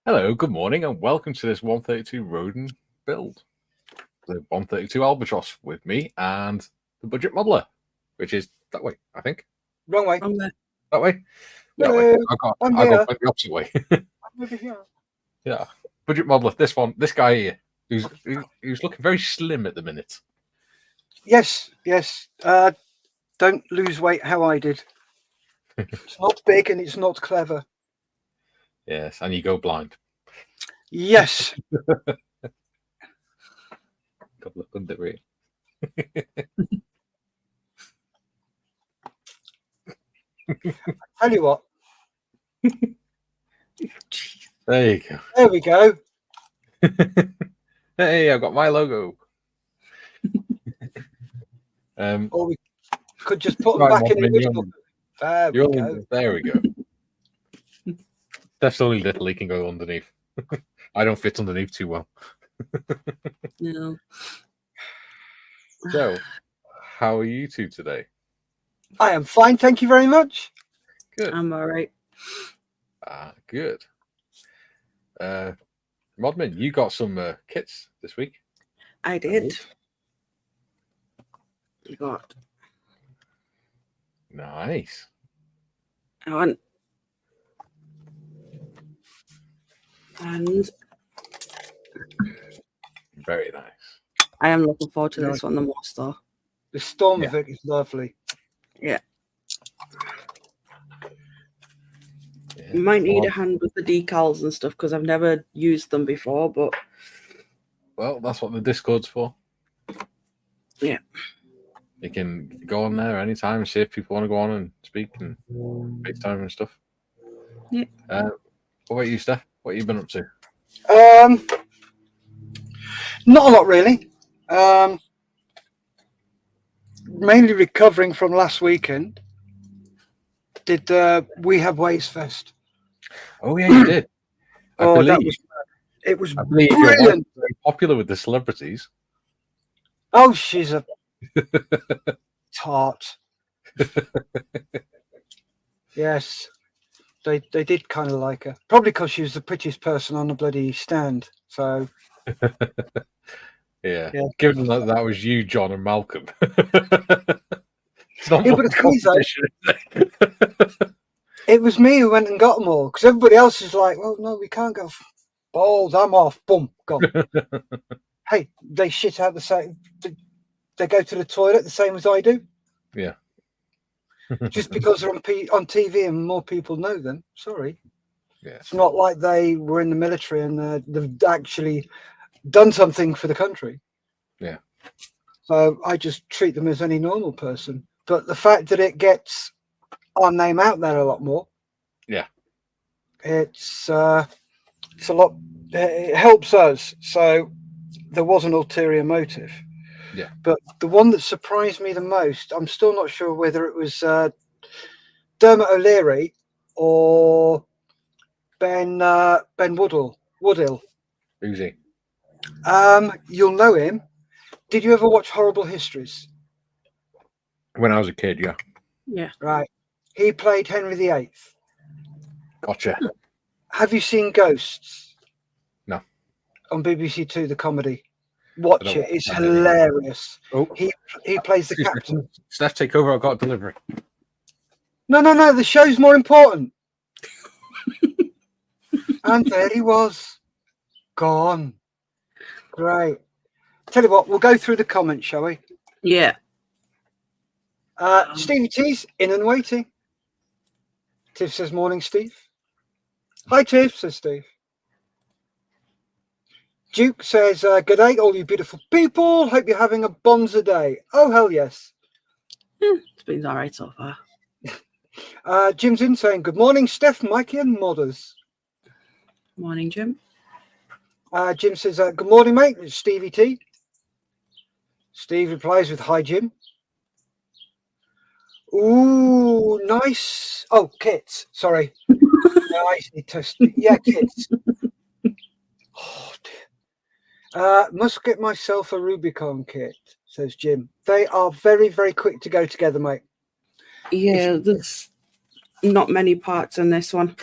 Hello, good morning, and welcome to this 132 Roden build. The 132 Albatros with me and the budget modeler, which is that way, I think. Wrong way. That way? That Hello. way. I got the opposite way. I'm over here. Yeah. Budget modeler, this guy here, who's looking very slim at the minute. Yes. Don't lose weight how I did. It's not big and it's not clever. Yes, and you go blind. Yes. God, look under it. Tell you what. There you go. There we go. Hey, I've got my logo. Or we could just put them back in the original. There we go. That's only little he can go underneath. I don't fit underneath too well. No. So, how are you two today? I am fine, thank you very much. Good. I'm all right. Good. Modman, you got some kits this week. I did. You got. Nice. I went. And very nice. I am looking forward to this one the most, though. The storm of it is lovely. Yeah. You might need a hand with the decals and stuff because I've never used them before, but well, that's what the Discord's for. Yeah. You can go on there anytime and see if people want to go on and speak and FaceTime and stuff. Yeah. What about you, Steff? What have you been up to? Not a lot, really. Mainly recovering from last weekend. Did We Have Ways Fest? Oh yeah, you did. It was brilliant. You're very popular with the celebrities. Oh, she's a tart. Yes. They did kind of like her. Probably because she was the prettiest person on the bloody stand. So yeah. Given that was you, John, and Malcolm. But it was me who went and got them all because everybody else is like, well, no, we can't go. Balls, I'm off. Boom, gone. Hey, they shit out the same. They go to the toilet the same as I do. Yeah. Just because they're on TV and more people know them. Sorry. Yeah. It's not like they were in the military and they've actually done something for the country. Yeah. So I just treat them as any normal person. But the fact that it gets our name out there a lot more. Yeah. It's a lot. It helps us. So there was an ulterior motive. Yeah. But the one that surprised me the most, I'm still not sure whether it was Dermot O'Leary or Ben Woodill. Who's he? You'll know him. Did you ever watch Horrible Histories? When I was a kid, yeah. Yeah. Right. He played Henry VIII. Gotcha. Have you seen Ghosts? No. On BBC Two, the comedy. Watch it. It's hilarious. Oh. He plays the captain. Steff, take over. I've got a delivery. No. The show's more important. And there he was. Gone. Great. Tell you what, we'll go through the comments, shall we? Yeah. Stevie T's in and waiting. Tiff says, morning, Steve. Hi, Tiff, says Steve. Duke says, good day, all you beautiful people. Hope you're having a bonza day. Oh, hell yes. It's been all right so far. Jim's in saying, good morning, Steff, Mikey, and modders. Morning, Jim. Jim says, good morning, mate. It's Stevie T. Steve replies with, hi, Jim. Ooh, nice. Oh, kits. Sorry. Nice. Yeah, kits. Oh, dear. Must get myself a Rubicon kit, says Jim. They are very, very quick to go together, mate. Yeah, there's not many parts in this one.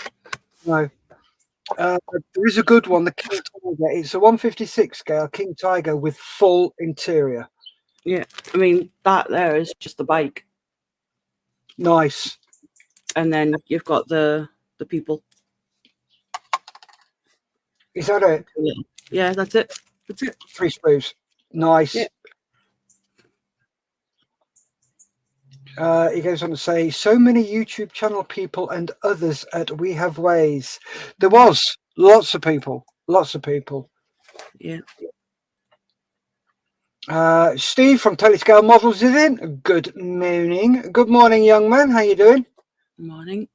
No. There is a good one, the King Tiger. It's a 156 scale King Tiger with full interior. Yeah, I mean that there is just the bike, Nice. and then you've got the people. Is that it? Yeah, that's it. That's it. 3 sprues. Nice. Yeah. He goes on to say, so many YouTube channel people and others at We Have Ways. There was lots of people. Yeah. Steve from Telescale Models is in. Good morning. Good morning, young man. How you doing? Morning.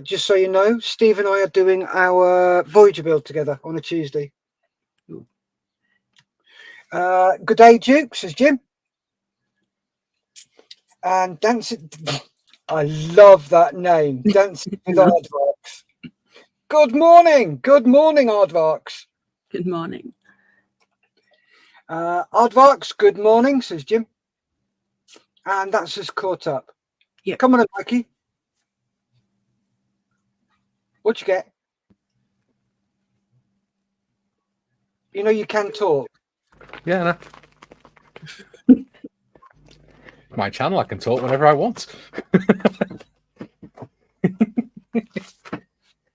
Just so you know, Steve and I are doing our Voyager build together on a Tuesday. Good day, Duke, says Jim. And Dancing, I love that name, Dancing with Aardvarks. Good morning, Aardvarks. Good morning. Aardvarks, good morning, says Jim. And that's us caught up. Yeah. Come on, Mikey. What you get? You know you can talk. Yeah, no. My channel, I can talk whenever I want.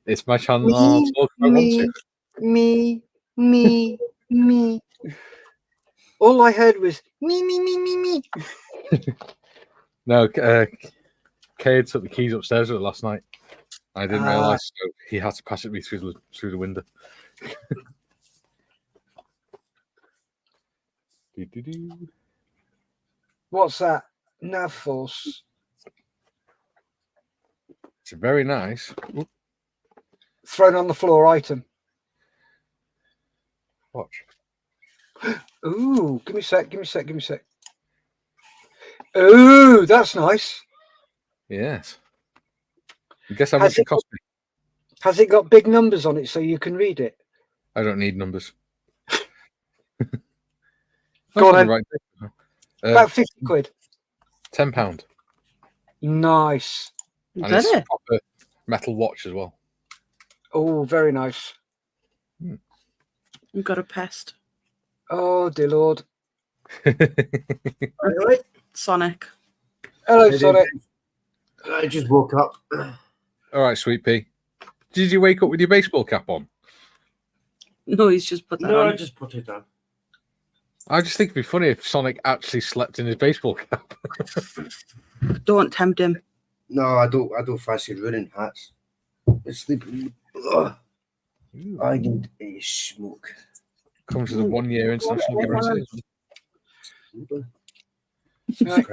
It's my channel. I'll talk if I want to. Me. All I heard was me. No, Cade took the keys upstairs with it last night. I didn't realise, so he had to pass it me through the window. What's that? Nav force. It's a very nice. Thrown on the floor item. Watch. Ooh, give me a sec. Ooh, that's nice. Yes. Guess how much it cost me? Has it got big numbers on it so you can read it? I don't need numbers. Go on then. Right. About 50 quid. £10. Nice. And it's a proper metal watch as well. Oh, very nice. You've got a pest. Oh, dear Lord. Sonic. Hello, Sonic. I just woke up. All right, Sweet Pea. Did you wake up with your baseball cap on? No, he's just put that on. I just put it on. I just think it'd be funny if Sonic actually slept in his baseball cap. Don't tempt him. No, I don't fancy ruining hats. It's sleeping. I need a smoke. Comes with a 1 year international guarantee. Right.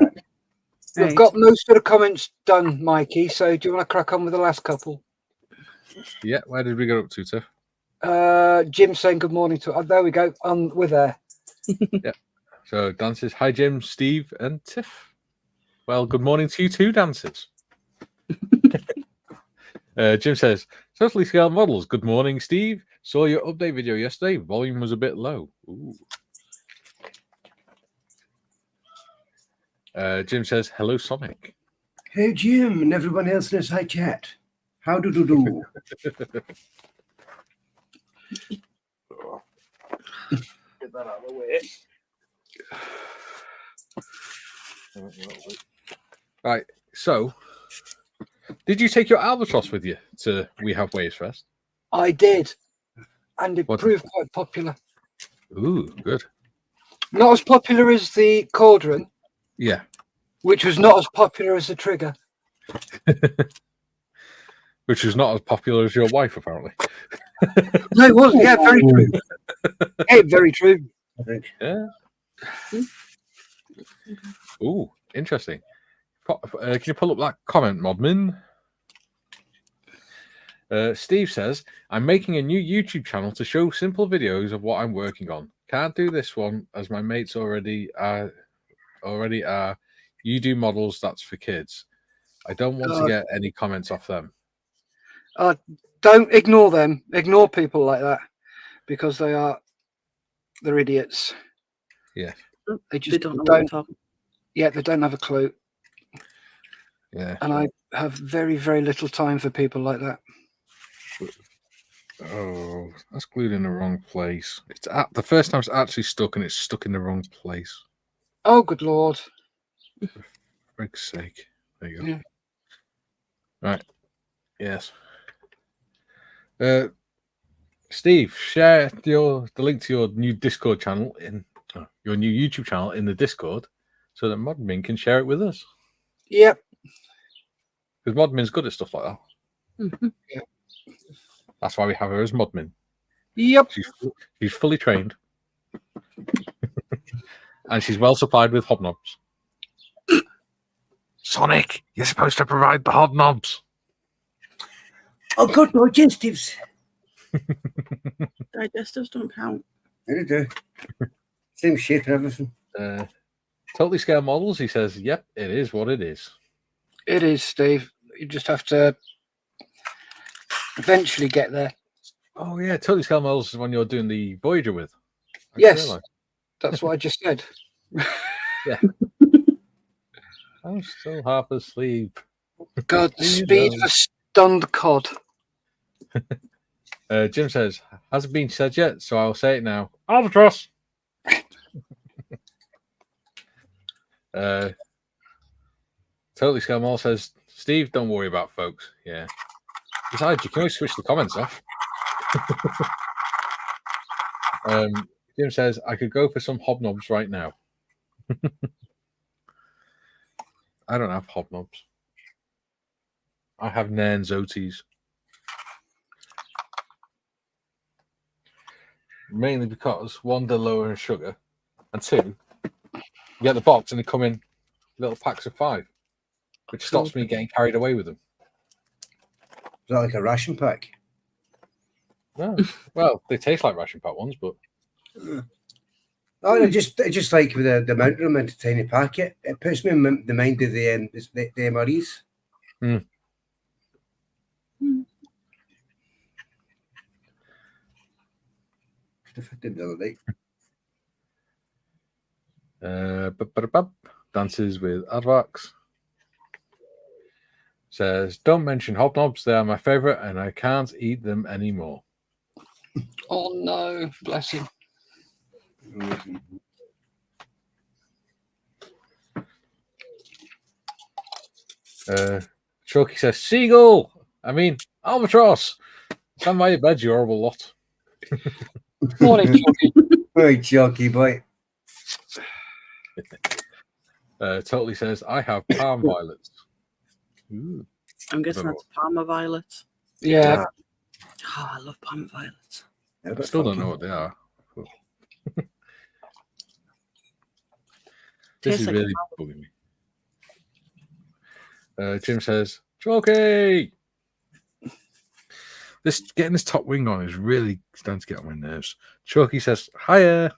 We've got most of the comments done, Mikey. So do you want to crack on with the last couple? Yeah, where did we get up to, Tiff? Jim saying good morning to. There we go. We're there. Yeah. So Dan says, hi, Jim, Steve, and Tiff. Well, good morning to you too, dancers. Jim says, totally scaled models. Good morning, Steve. Saw your update video yesterday. Volume was a bit low. Ooh. Jim says, hello, Sonic. Hey, Jim, and everyone else in this high chat. How do? Get that out of the way. Right, so did you take your Albatros with you to We Have Waves Fest? I did, and it proved quite popular. Ooh, good. Not as popular as the Caudron. Yeah. Which was not as popular as the Trigger. Which was not as popular as your wife, apparently. No, it wasn't. Yeah, very true. Hey, very true. Yeah. Ooh, interesting. Can you pull up that comment, Modmin? Steve says, I'm making a new YouTube channel to show simple videos of what I'm working on. Can't do this one as my mates already are. You do models, that's for kids. I don't want to get any comments off them. Don't ignore them. Ignore people like that because they're idiots. Yeah. They just don't know what they're talking. Yeah, they don't have a clue. Yeah. And I have very, very little time for people like that. Oh, that's glued in the wrong place. It's the first time it's actually stuck, and it's stuck in the wrong place. Oh, good lord. For frig's sake. There you go. Yeah. Right. Yes. Steve, share the link to your new Discord channel your new YouTube channel in the Discord, so that Modmin can share it with us. Yep. Because Modmin's good at stuff like that. Mhm. Yeah. That's why we have her as Modmin. Yep. She's fully trained, and she's well supplied with hobnobs. Sonic, you're supposed to provide the hobnobs. I've got digestives. Digestives don't count. They do. Same shape and everything. Totally scale models. He says, "Yep, it is what it is." It is, Steve. You just have to eventually get there. Oh yeah, totally scale models is when you're doing the Voyager with. I Yes. realised. That's what I just said. Yeah. I'm still half asleep. Godspeed for stunned cod. Jim says, hasn't been said yet, so I'll say it now. Albatros! Totally Scamall says, Steve, don't worry about folks. Yeah. Besides, you can always switch the comments off. Jim says, I could go for some hobnobs right now. I don't have hobnobs. I have Nairn's OTs. Mainly because, one, they're lower in sugar, and two, you get the box and they come in little packs of 5, which stops me getting carried away with them. Is that like a ration pack? No. Well, they taste like ration pack ones, but... Oh, it just like with the amount of them in a tiny packet, it puts me in the mind of the MREs. Mm. The other night. Dances with Advax. Says, don't mention hobnobs, they are my favourite and I can't eat them anymore. Oh no, bless him. Chucky says, Seagull! I mean, Albatross! Stand by your bed, you horrible lot. Morning, Chucky. Very Chucky, boy. Totally says, I have palm violets. Ooh. I'm guessing that's Parma violets. Yeah. Oh, I love Parma violets. I still don't know what they are. This is really bugging me. Jim says, Chalky! Getting this top wing on is really starting to get on my nerves. Chalky says, hiya!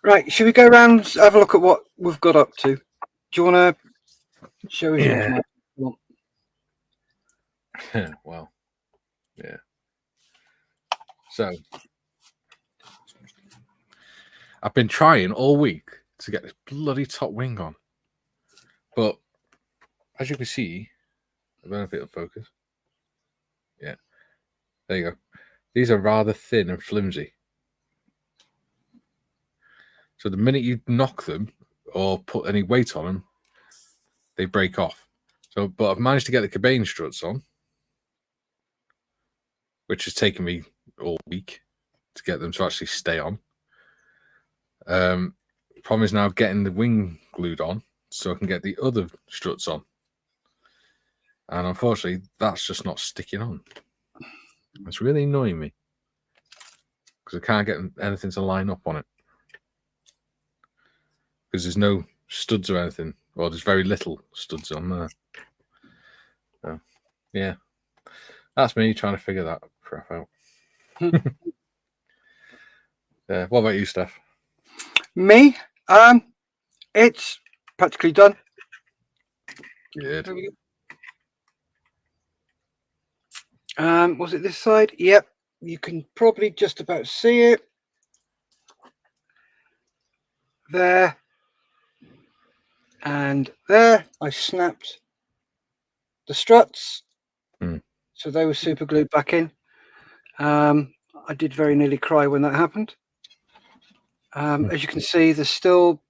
Right, should we go around have a look at what we've got up to? Do you want to show us? Yeah. Well, yeah. So, I've been trying all week to get this bloody top wing on. But, as you can see, I don't know if it'll focus. Yeah. There you go. These are rather thin and flimsy. So the minute you knock them or put any weight on them, they break off. So, but I've managed to get the cabane struts on, which has taken me all week to get them to actually stay on. Problem is now getting the wing glued on so I can get the other struts on. And unfortunately, that's just not sticking on. It's really annoying me because I can't get anything to line up on it. Because there's no studs or anything. Well, there's very little studs on there. So, yeah. That's me trying to figure that crap out. What about you, Steff? Me? It's practically done. Good. Was it this side? Yep. You can probably just about see it. There. And there. I snapped the struts. So they were super glued back in. I did very nearly cry when that happened. As you can see, there's still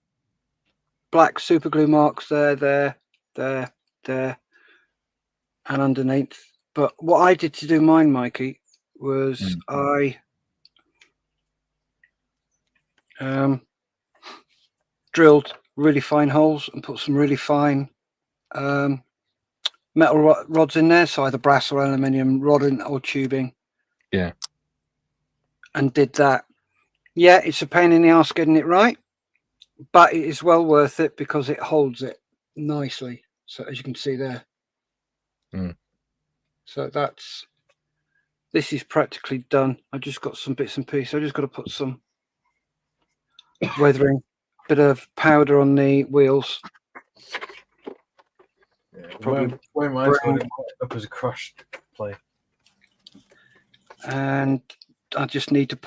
black super glue marks there, and underneath. But what I did to do mine, Mikey, was I drilled really fine holes and put some really fine metal rods in there, so either brass or aluminium, Roden or tubing. Yeah. And did that. Yeah, it's a pain in the ass getting it right, but it is well worth it because it holds it nicely. So as you can see there. So this is practically done. I just got some bits and pieces. I just got to put some weathering, bit of powder on the wheels. Probably where mine's going up as a crushed plate. And I just need to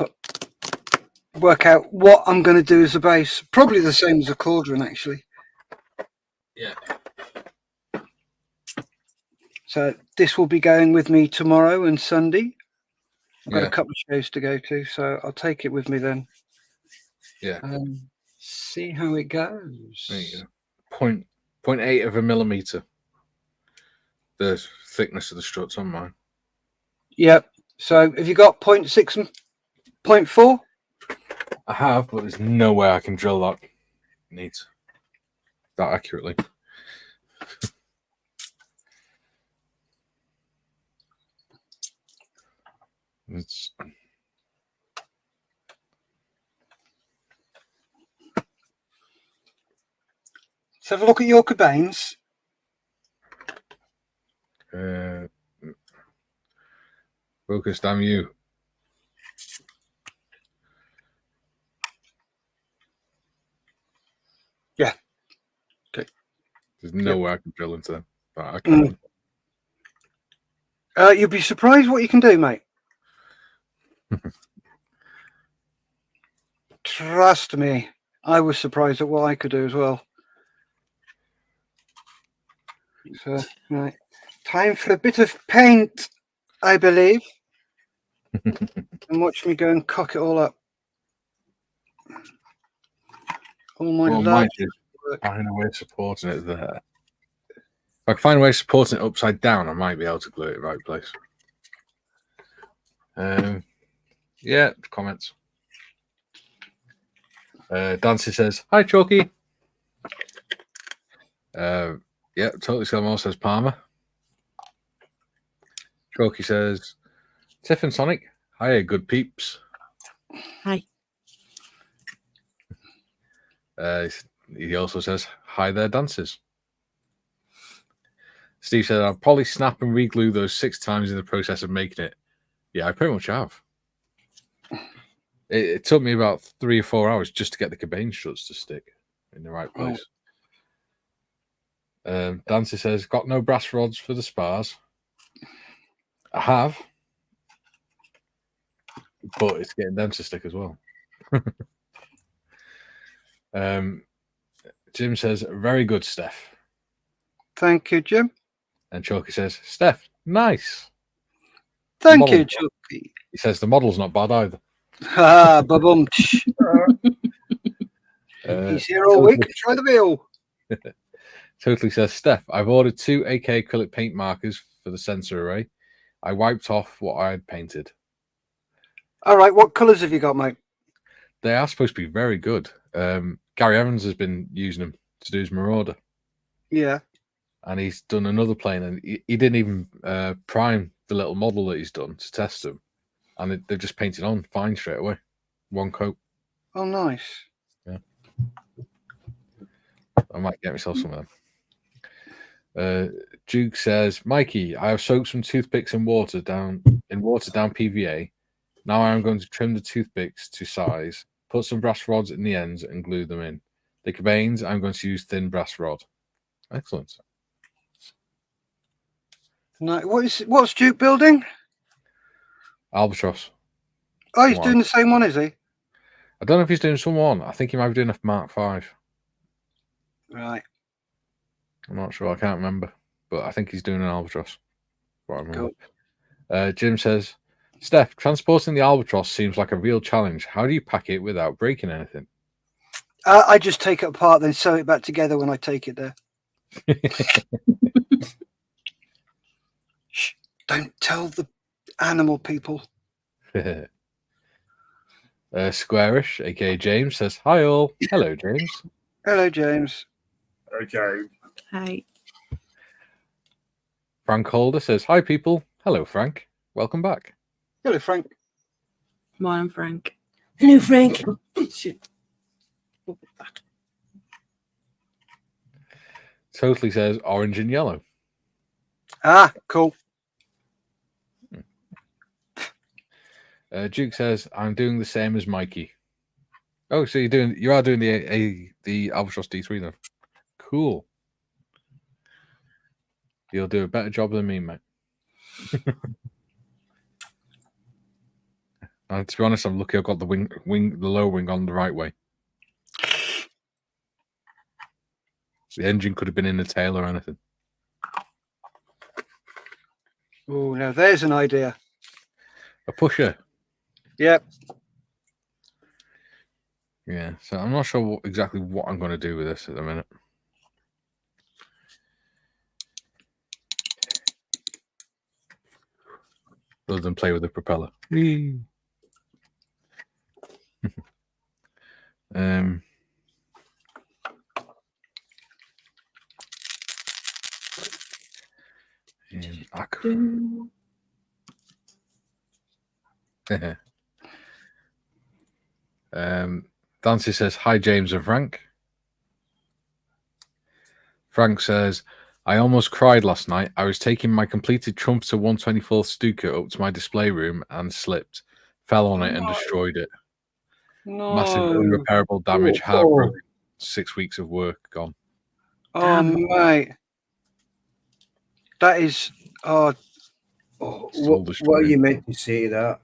work out what I'm going to do as a base. Probably the same as a cauldron, actually. Yeah. So this will be going with me tomorrow and Sunday. I've got a couple of shows to go to, so I'll take it with me then. Yeah. See how it goes. There you go. 0.8 of a millimeter. The thickness of the struts on mine. Yep. So have you got 0.6 and 0.4? I have, but there's no way I can drill that neat, that accurately. Let's have a look at your cabanes. Focus, damn you. Yeah. Okay. There's no way I can drill into them. But I can. You'll be surprised what you can do, mate. Trust me, I was surprised at what I could do as well. So, right, time for a bit of paint, I believe. And watch me go and cock it all up. All my Well, find a way of supporting it there. If I can find a way of supporting it upside down, I might be able to glue it in the right place. Yeah, comments. Dancy says, "Hi, Chalky." Yeah, Totally Scalmore says Palmer. Chalky says, "Tiff and Sonic, hiya, good peeps." Hi. He also says, "Hi there, dancers." Steve said, "I'll probably snap and re-glue those 6 times in the process of making it." Yeah, I pretty much have. It took me about 3 or 4 hours just to get the cabane struts to stick in the right place. Dancy says, "Got no brass rods for the spars." I have, but it's getting them to stick as well. Jim says, "Very good, Steff." Thank you, Jim. And Chalky says, "Steff, nice." Thank you, Chalky. He says the model's not bad either. Ah, babum. He's here all week. Try the wheel. Totally says, "Steff, I've ordered 2 AK acrylic paint markers for the sensor array. I wiped off what I had painted." All right, what colours have you got, mate? They are supposed to be very good. Gary Evans has been using them to do his Marauder. Yeah. And he's done another plane, and he didn't even prime the little model that he's done to test them. And they've just painted on fine straight away. One coat. Oh, nice. Yeah. I might get myself some of them. Duke says, "Mikey, I have soaked some toothpicks in watered down PVA. Now I am going to trim the toothpicks to size, put some brass rods in the ends, and glue them in. The cabanes, I'm going to use thin brass rod." Excellent. Nice. What's Duke building? Albatros. Oh, he's doing the same one, is he? I don't know if he's doing someone. I think he might be doing a Mark V. Right. I'm not sure. I can't remember. But I think he's doing an Albatros. What I remember. Jim says, Steff, transporting the Albatros seems like a real challenge. How do you pack it without breaking anything? I just take it apart, then sew it back together when I take it there. Shh, don't tell the animal people. Squarish, aka James, says, Hi all. Hello, James. Hello, James. Okay. Hi. Frank Holder says, Hi, people. Hello, Frank. Welcome back. Hello, Frank. Morning, Frank. Hello, Frank. Totally says, Orange and yellow. Ah, cool. Duke says, I'm doing the same as Mikey. Oh, so you are doing the Albatros D3 then. Cool. You'll do a better job than me, mate. To be honest, I'm lucky I've got the low wing on the right way. The engine could have been in the tail or anything. Oh, now there's an idea. A pusher. Yep. Yeah, so I'm not sure exactly what I'm going to do with this at the minute. Other than play with the propeller. Dancy says, Hi, James and Frank. Frank says, I almost cried last night. I was taking my completed Trumpeter 124th Stuka up to my display room and slipped, fell on it and destroyed it. No. Massive irreparable damage, heartbroken. 6 weeks of work gone. Oh, mate. That is... Oh, What are you meant to say to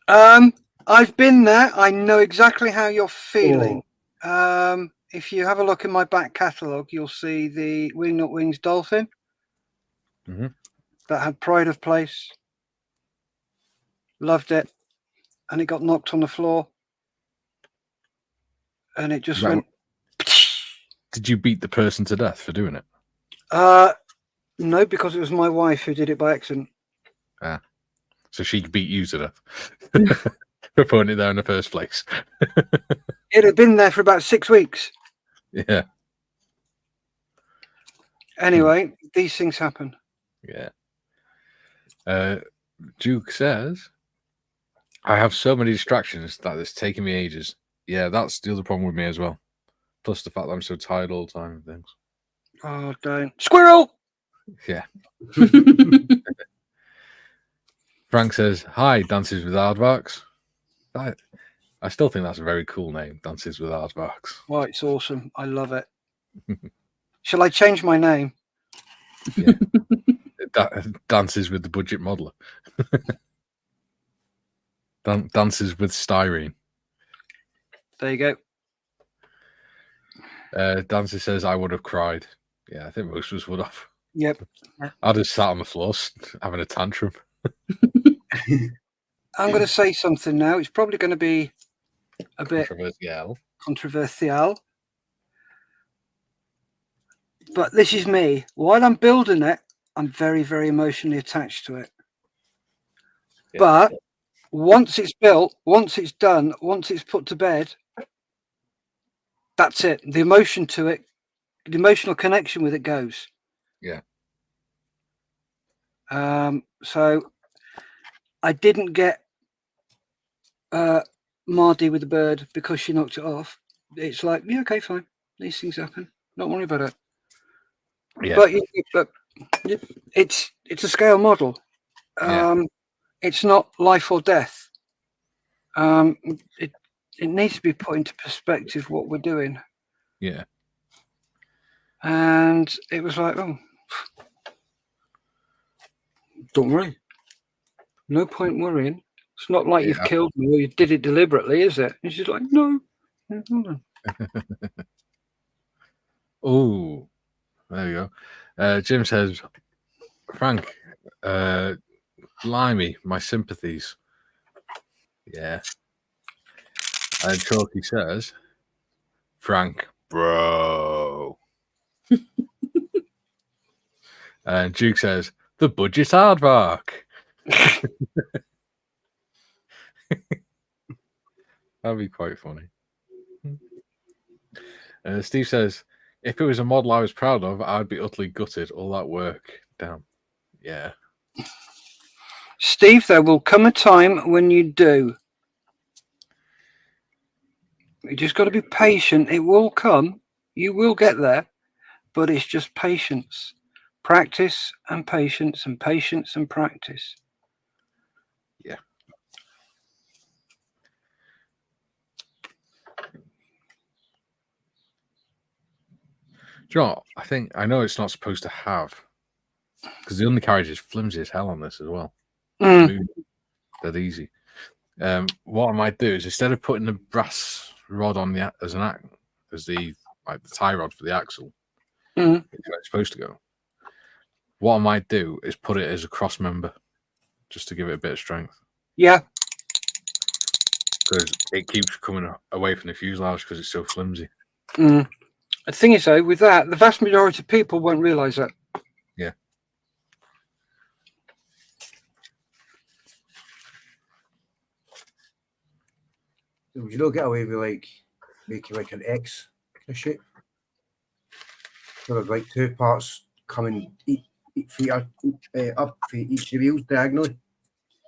that? I've been there. I know exactly how you're feeling. If you have a look in my back catalogue, you'll see the Wing Not Wings Dolphin that had pride of place. Loved it. And it got knocked on the floor. And it just went... Did you beat the person to death for doing it? No, because it was my wife who did it by accident. Ah. So she beat you to death for putting it there in the first place. It had been there for about 6 weeks. Yeah. Anyway, these things happen. Yeah. Duke says, I have so many distractions that it's taking me ages. Yeah, that's the other problem with me as well. Plus the fact that I'm so tired all the time and things. Oh, don't. Squirrel! Yeah. Frank says, Hi, Dances with Aardvarks. I still think that's a very cool name, Dances with Aardvarks. Oh, it's awesome. I love it. Shall I change my name? Yeah. Dances with the Budget Modeler. Dances with Styrene. There you go. Dancy says, I would have cried. Yeah, I think most of us would have. Yep. I just sat on the floor having a tantrum. I'm going to say something now. It's probably going to be a bit controversial. But this is me. While I'm building it, I'm very, very emotionally attached to it. Yeah. But once it's built, once it's done, once it's put to bed, that's it. The emotion to it, the emotional connection with it goes. Yeah. So I didn't get Mardy with the bird because she knocked it off. It's like, yeah, okay, fine. These things happen. Don't worry about it. Yeah. But it's a scale model. It's not life or death. It needs to be put into perspective what we're doing. Yeah. And it was like, oh, don't worry. No point worrying. It's not like you've killed me or you did it deliberately, is it? And she's like, no. Hold on. Oh, there you go. Jim says, Frank, Blimey, my sympathies. Yeah. And Chalky says, Frank, bro. And Duke says, the budget aardvark. That'd be quite funny. Steve says, if it was a model I was proud of, I'd be utterly gutted. All that work. Damn. Yeah. Steve, there will come a time when you do. You just got to be patient. It will come. You will get there. But it's just patience. Practice and patience and patience and practice. Yeah. Do you know what? I know it's not supposed to have, because the undercarriage is flimsy as hell on this as well. Dead easy. What I might do is, instead of putting the brass rod on the the tie rod for the axle, where it's supposed to go, what I might do is put it as a cross member, just to give it a bit of strength. Yeah. Because it keeps coming away from the fuselage because it's so flimsy. The thing is, though, with that, the vast majority of people won't realise that. Yeah. Would you not get away with like making like an X kind of shape? Sort of like two parts coming feet up for each of the wheels diagonally.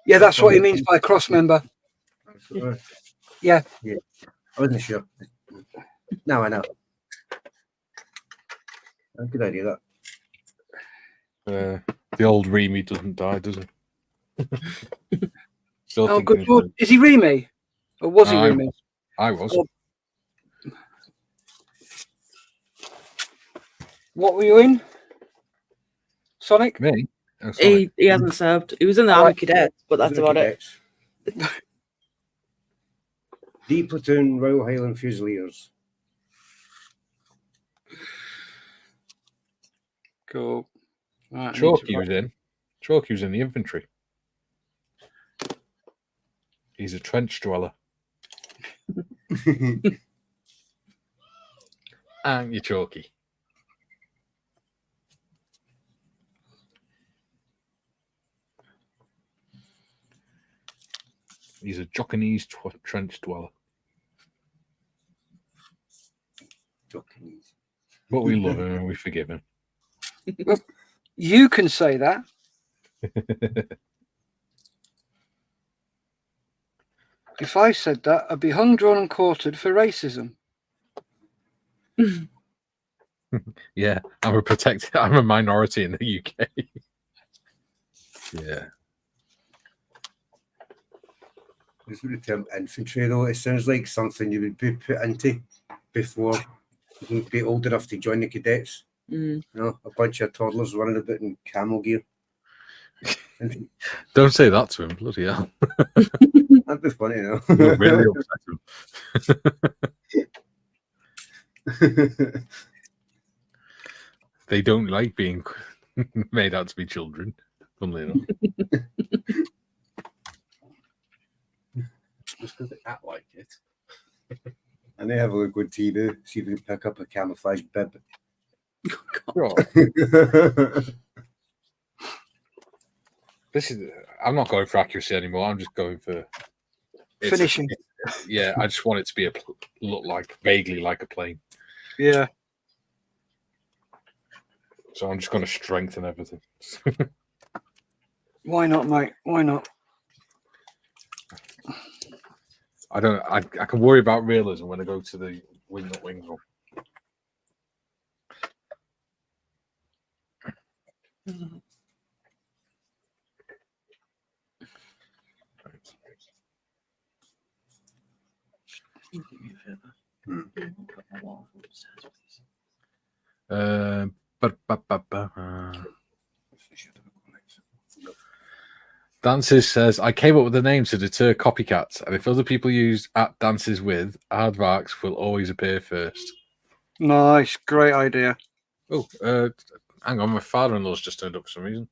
Yeah, that's what he means by cross member. Yeah. Yeah. I wasn't sure. Now I know. A good idea, that. The old Remy doesn't die, does he? Still Oh, good Lord. Is he Remy? Or was he Remy? I was. Oh. What were you in? Sonic? Me? Oh, He hasn't served. He was in the Army Cadets, but that's about it. D Platoon, Royal Highland Fusiliers. Cool. Right, Chalky was in. Chalky was in the infantry. He's a trench dweller. And you're Chalky. He's a Jockinese trench dweller. Jockinese. But we love him and we forgive him. Well, you can say that. If I said that, I'd be hung, drawn, and quartered for racism. Yeah, I'm a minority in the UK. Yeah. This would the term infantry, though. It sounds like something you would be put into before you would be old enough to join the cadets. You know, a bunch of toddlers running about in camel gear. Don't say that to him, bloody hell. That'd be funny, you know. You'll really upset him. They don't like being made out to be children, funnily enough. Just because they act like it. And they have a look on TV, see if they can pick up a camouflage bib. I'm not going for accuracy anymore. I'm just going for Finishing. Yeah, I just want it to be look vaguely like a plane. Yeah. So I'm just going to strengthen everything. Why not, mate? Why not? I can worry about realism when I go to the wing not wings one. Dances says, I came up with a name to deter copycats, and if other people use @dances with, aardvarks will always appear first. Nice. Great idea. Oh, hang on, my father-in-law's just turned up for some reason.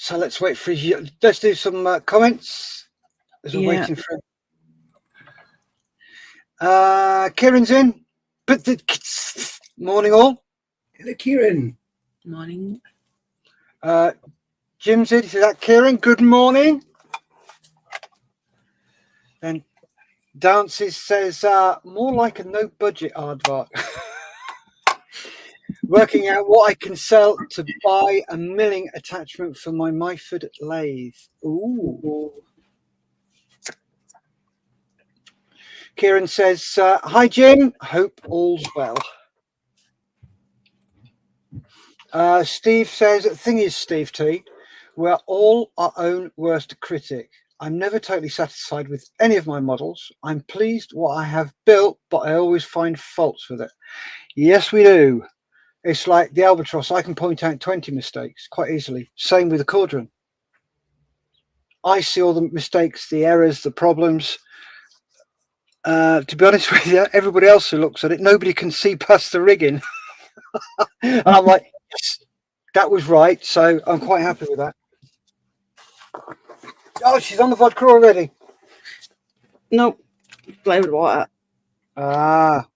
So let's wait for you. Let's do some comments as we're waiting for him. Kieran's in. But morning all. Hello, Kieran. Morning. Jim's in. Is that Kieran? Good morning. And Dances says more like a no budget aardvark. Working out what I can sell to buy a milling attachment for my Myford lathe. Ooh. Kieran says, hi, Jim. Hope all's well. Steve says, the thing is, Steve T, we're all our own worst critic. I'm never totally satisfied with any of my models. I'm pleased what I have built, but I always find faults with it. Yes, we do. It's like the Albatros. I can point out 20 mistakes quite easily. Same with the Caudron. I see all the mistakes, the errors, the problems. To be honest with you, everybody else who looks at it, nobody can see past the rigging. And I'm like, yes, that was right. So I'm quite happy with that. Oh, she's on the vodka already. Nope. Flavoured water. Ah.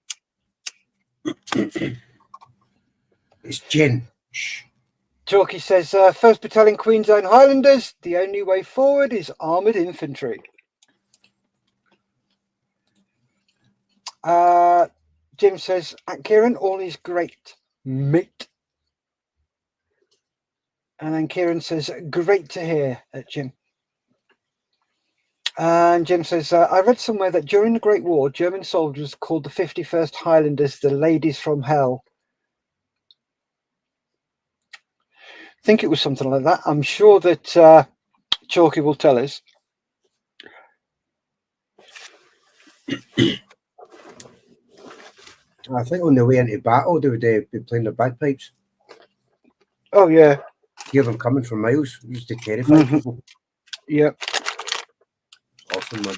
It's gin. Shh. Chalky says, 1st Battalion Queen's Own Highlanders, the only way forward is armoured infantry. Jim says, at Kieran, all is great, mate. And then Kieran says, great to hear, at Jim. And Jim says, I read somewhere that during the Great War, German soldiers called the 51st Highlanders the ladies from hell. I think it was something like that. I'm sure that Chalky will tell us. I think on the way into battle, they would be playing the bagpipes. Oh, yeah. Hear them coming from miles. Used to terrify people. Yep. Awesome, man.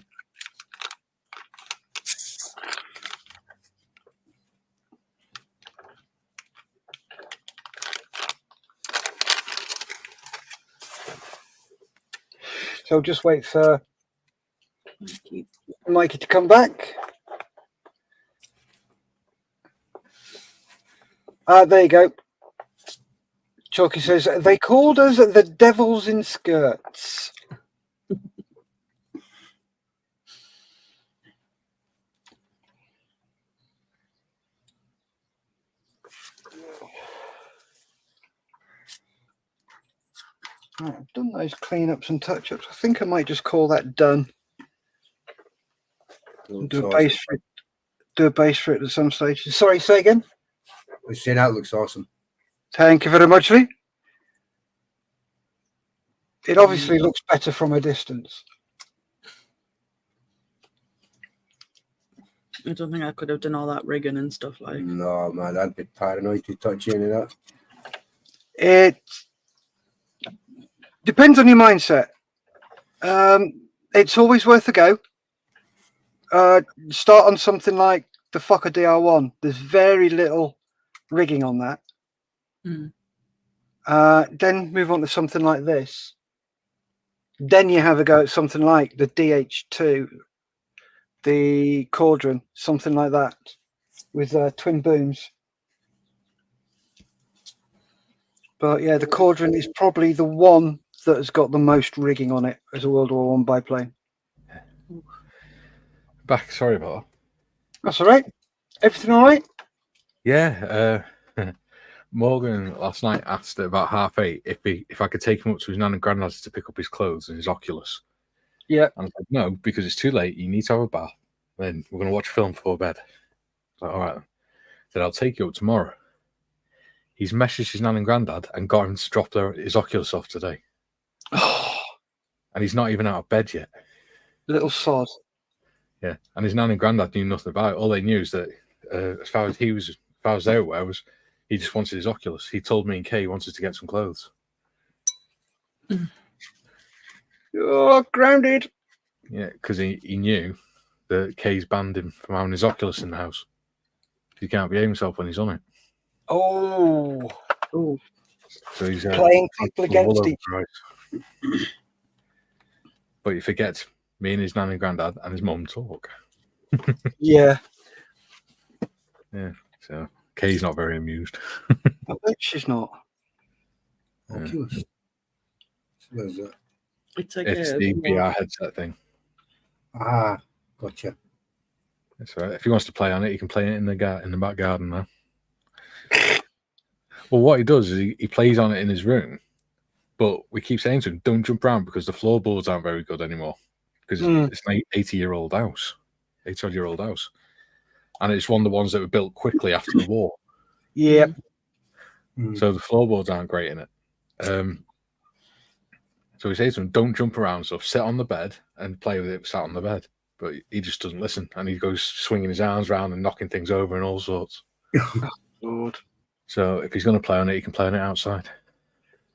So just wait for Mikey to come back. There you go. Chalky says, they called us the devils in skirts. Right, I've done those cleanups and touch-ups. I think I might just call that done. Do a base for it. Do a base for it at some stage. Sorry, say again. I was saying that looks awesome. Thank you very much, Lee. It obviously looks better from a distance. I don't think I could have done all that rigging and stuff like. No, man, I'd be paranoid to touch any of that. It depends on your mindset. It's always worth a go. Start on something like the Fokker DR1. There's very little rigging on that. Then move on to something like this. Then you have a go at something like the DH2, the Caudron, something like that, with twin booms. But yeah, the Caudron is probably the one that has got the most rigging on it as a World War I biplane. Back, sorry about that. That's all right. Everything all right? Yeah. Morgan last night asked at about 8:30 if I could take him up to his nan and granddad's to pick up his clothes and his Oculus. Yeah. And I said, no, because it's too late. You need to have a bath. Then we're going to watch a film before bed. I was like, all right. Then I'll take you up tomorrow. He's messaged his nan and granddad and got him to drop his Oculus off today. And he's not even out of bed yet. Little sod. Yeah. And his nan and granddad knew nothing about it. All they knew is that as far as they were aware, was he just wanted his Oculus. He told me and Kay he wanted to get some clothes. Oh, grounded. Yeah, because he knew that Kay's banned him from having his Oculus in the house. He can't behave himself when he's on it. Oh. Oh. So he's playing people against each other. But he forgets me and his nan and granddad and his mum talk. Yeah. Yeah, so Kay's not very amused. I bet she's not. Oculus. Where's that? It's like It's a the VR headset thing. Ah, gotcha. That's right. If he wants to play on it, he can play it in the back garden now. Well, what he does is he plays on it in his room, but we keep saying to him, "Don't jump around because the floorboards aren't very good anymore." Because it's an 80-year-old house, 80-odd-year-old house, and it's one of the ones that were built quickly after the war. Yeah. So the floorboards aren't great in it. So we say to him, "Don't jump around stuff. Sit on the bed and play with it. Sat on the bed." But he just doesn't listen, and he goes swinging his arms around and knocking things over and all sorts. Lord. So if he's going to play on it, he can play on it outside.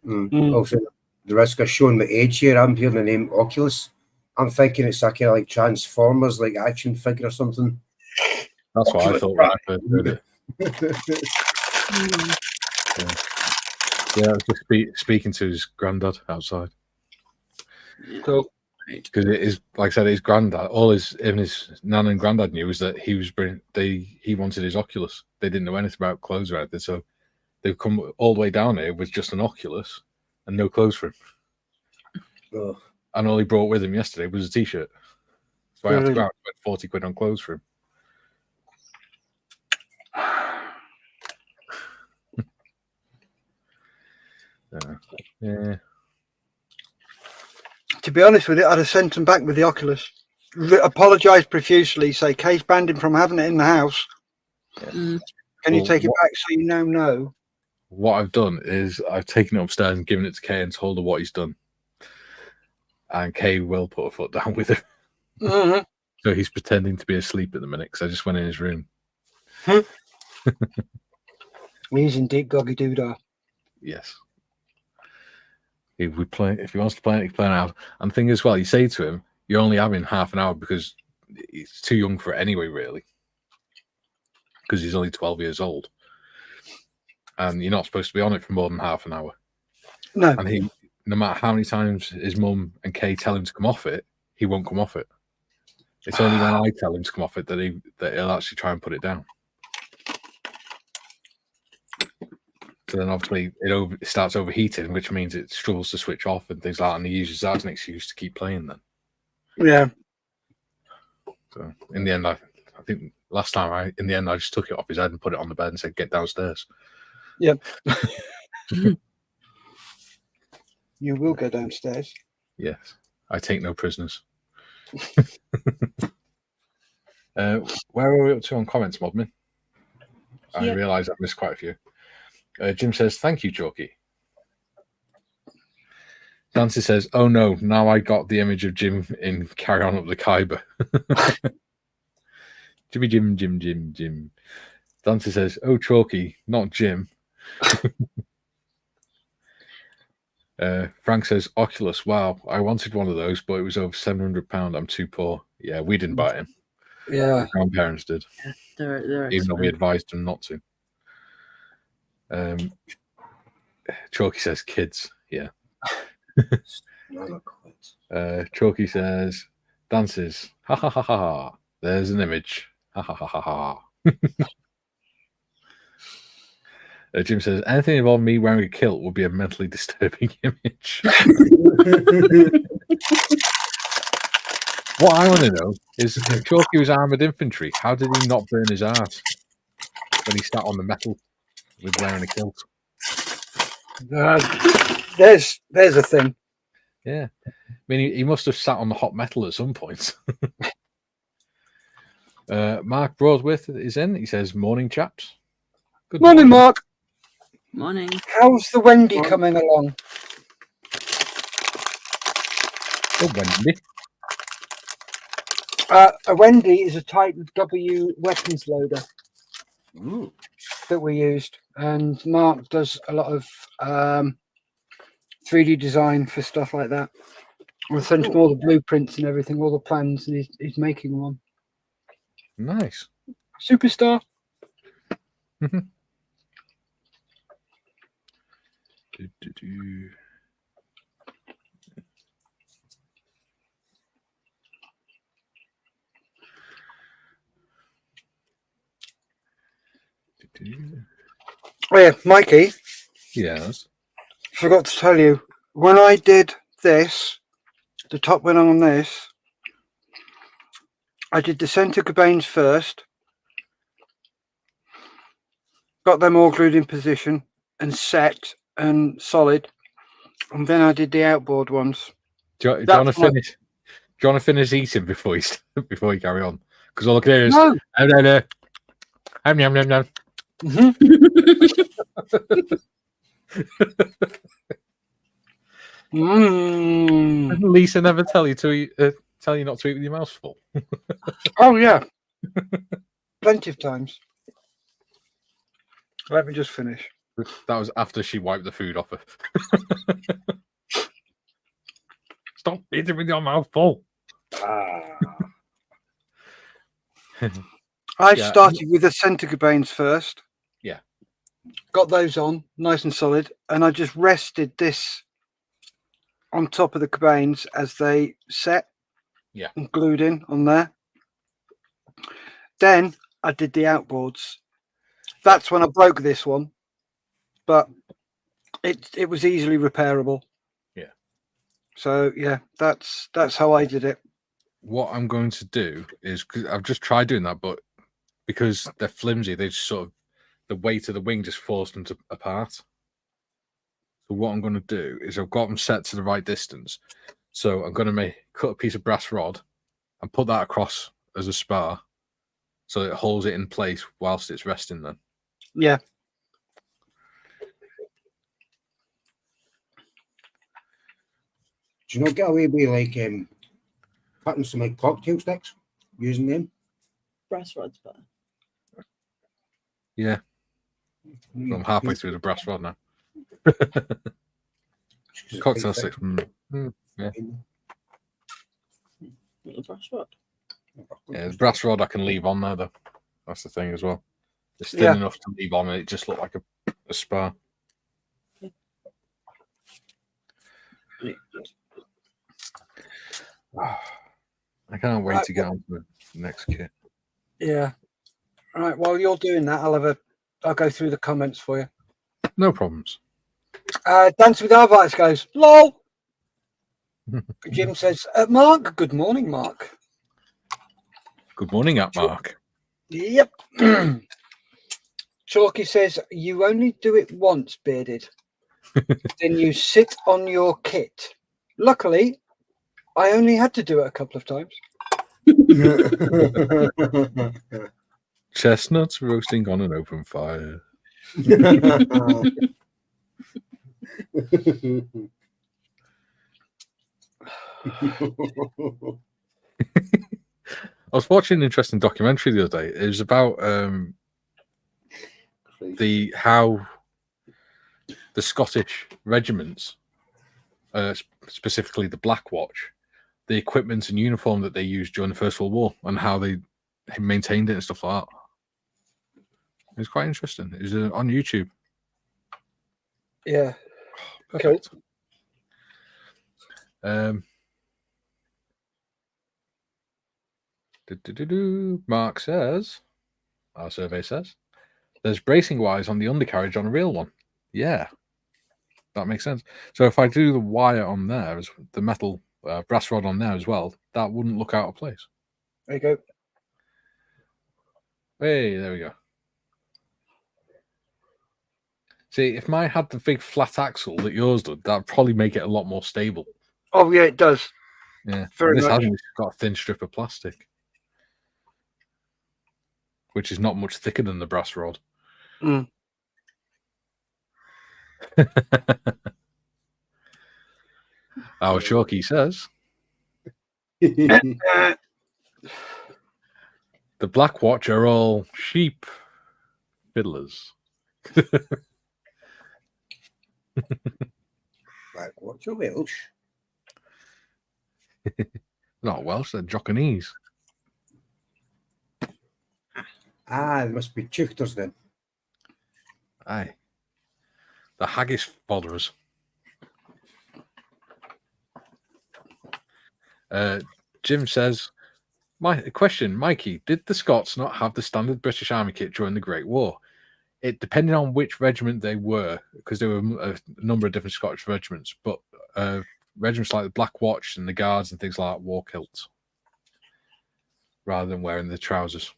Also, the risk of showing my age here, I'm hearing the name Oculus. I'm thinking it's a kind of like Transformers, like action figure or something. That's what I thought when I first heard it. Yeah, I was just speaking to his granddad outside. Cool. Because it is, like I said, his granddad. All his nan and granddad knew was that he wanted his Oculus. They didn't know anything about clothes or anything, so they've come all the way down here with just an Oculus and no clothes for him. Oh. And all he brought with him yesterday was a T-shirt. So I had to go out and spend 40 quid on clothes for him. Yeah. To be honest with you, I'd have sent him back with the Oculus. Apologise profusely. Say, Kay's banned him from having it in the house. Can you take it back so you now know? What I've done is I've taken it upstairs and given it to Kay and told her what he's done. And Kay will put her foot down with him. So he's pretending to be asleep at the minute because I just went in his room. He's in deep goggy doodah. Yes. If he wants to play it, he can play it out. And the thing is, well, you say to him, you're only having half an hour because he's too young for it anyway, really. Because he's only 12 years old. And you're not supposed to be on it for more than half an hour. No. And no matter how many times his mum and Kay tell him to come off it, he won't come off it. It's only when I tell him to come off it that he'll actually try and put it down. So then obviously it starts overheating, which means it struggles to switch off and things like that, and he uses that as an excuse to keep playing then. Yeah. So in the end, I think last time I just took it off his head and put it on the bed and said, "Get downstairs." Yep. You will go downstairs. Yes. I take no prisoners. Where are we up to on comments, Modman? I realise I've missed quite a few. Jim says, "Thank you, Chalky." Dancy says, "Oh no, now I got the image of Jim in Carry On Up the Khyber." Jim. Dancy says, "Oh, Chalky, not Jim." Frank says, "Oculus, wow, I wanted one of those, but it was over £700. I'm too poor." Yeah, we didn't buy him. Yeah. Our grandparents did. They're even though we advised them not to. Chalky says, "Kids." Yeah. Chalky says, "Dances." Ha ha ha ha. There's an image. Ha ha ha ha ha. Jim says, "Anything involving me wearing a kilt would be a mentally disturbing image." What I want to know is, if Chalky was armoured infantry, how did he not burn his ass when he sat on the metal with wearing a kilt? There's a thing. Yeah. I mean, he must have sat on the hot metal at some point. Mark Broadwith is in. He says, "Morning, chaps." Good morning, Mark. Morning. How's the Wendy coming along? Oh, Wendy. A Wendy is a type of W weapons loader that we used, and Mark does a lot of 3D design for stuff like that. We'll send him all the blueprints and everything, all the plans, and he's making one. Nice. Superstar. Oh yeah, Mikey, Yes. forgot to tell you, when I did this, the top wing on this, I did the centre cabanes first, got them all glued in position and set and solid, and then I did the outboard ones. Do you want to finish? Do you want to finish eating before you before you carry on? Because all I can hear is No. Didn't Lisa never tell you to eat, tell you not to eat with your mouth full? Oh yeah, plenty of times. Let me just finish. That was after she wiped the food off her. Stop eating with your mouth full. I started with the centre cabanes first. Yeah. Got those on nice and solid, and I just rested this on top of the cabanes as they set. Yeah. And glued in on there. Then I did the outboards. That's when I broke this one, but it was easily repairable. Yeah. So yeah, that's how I did it. What I'm going to do is, because I've just tried doing that, but because they're flimsy, they just sort of, the weight of the wing just forced them apart. So what I'm going to do is I've got them set to the right distance. So I'm going to cut a piece of brass rod and put that across as a spar, so it holds it in place whilst it's resting. Then, yeah. Do you not get away with like putting some like cocktail sticks using them? Brass rods, but yeah, I'm halfway through the brass rod now. Cocktail sticks. Yeah. little brass rod. Yeah, the brass rod I can leave on there though. That's the thing as well. It's thin enough to leave on, and it just looked like a spar. I can't wait to get on to the next kit. Yeah. All right. While you're doing that, I'll go through the comments for you. No problems. Dance with Albatros goes, lol. Jim says, Mark, good morning, Mark. Good morning, Mark. Yep. Chalky says, you only do it once, Bearded. Then you sit on your kit. Luckily, I only had to do it a couple of times. Chestnuts roasting on an open fire. I was watching an interesting documentary the other day. It was about how the Scottish regiments, specifically the Black Watch, the equipment and uniform that they used during the First World War, and how they maintained it and stuff like that. It was quite interesting. It was on YouTube. Yeah. Perfect. Cool. Mark says, our survey says, there's bracing wires on the undercarriage on a real one. Yeah, that makes sense. So if I do the wire on there, as the metal brass rod on there as well, that wouldn't look out of place. There you go. Hey, there we go. See, if mine had the big flat axle that yours did, that'd probably make it a lot more stable. Oh, yeah, it does. Yeah. Very this much. hasn't. It's got a thin strip of plastic, which is not much thicker than the brass rod. Mm. Our Chalky says, Uh, the Black Watch are all sheep fiddlers. Black Watch are Welsh. Not Welsh, they're Jockanese. Ah, they must be Tuchters then. Aye. The haggis fodderers. Jim says, my question, Mikey, did the Scots not have the standard British Army kit during the Great War? it depending on which regiment they were, because there were a number of different Scottish regiments, but regiments like the Black Watch and the Guards and things like that wore kilts rather than wearing the trousers.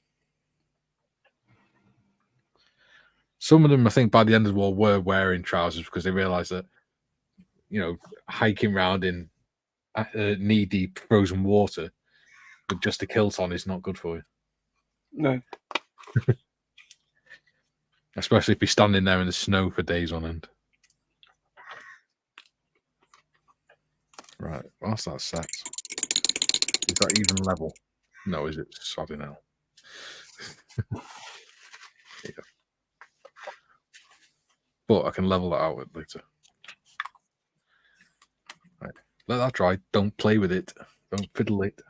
Some of them, I think, by the end of the war were wearing trousers because they realised that, hiking around in knee-deep frozen water with just a kilt on is not good for you. No. Especially if you're standing there in the snow for days on end. Right, whilst that's set, is that even level? No, is it? Sorry now. There you go. But I can level that out later. Right, let that dry. Don't play with it. Don't fiddle it.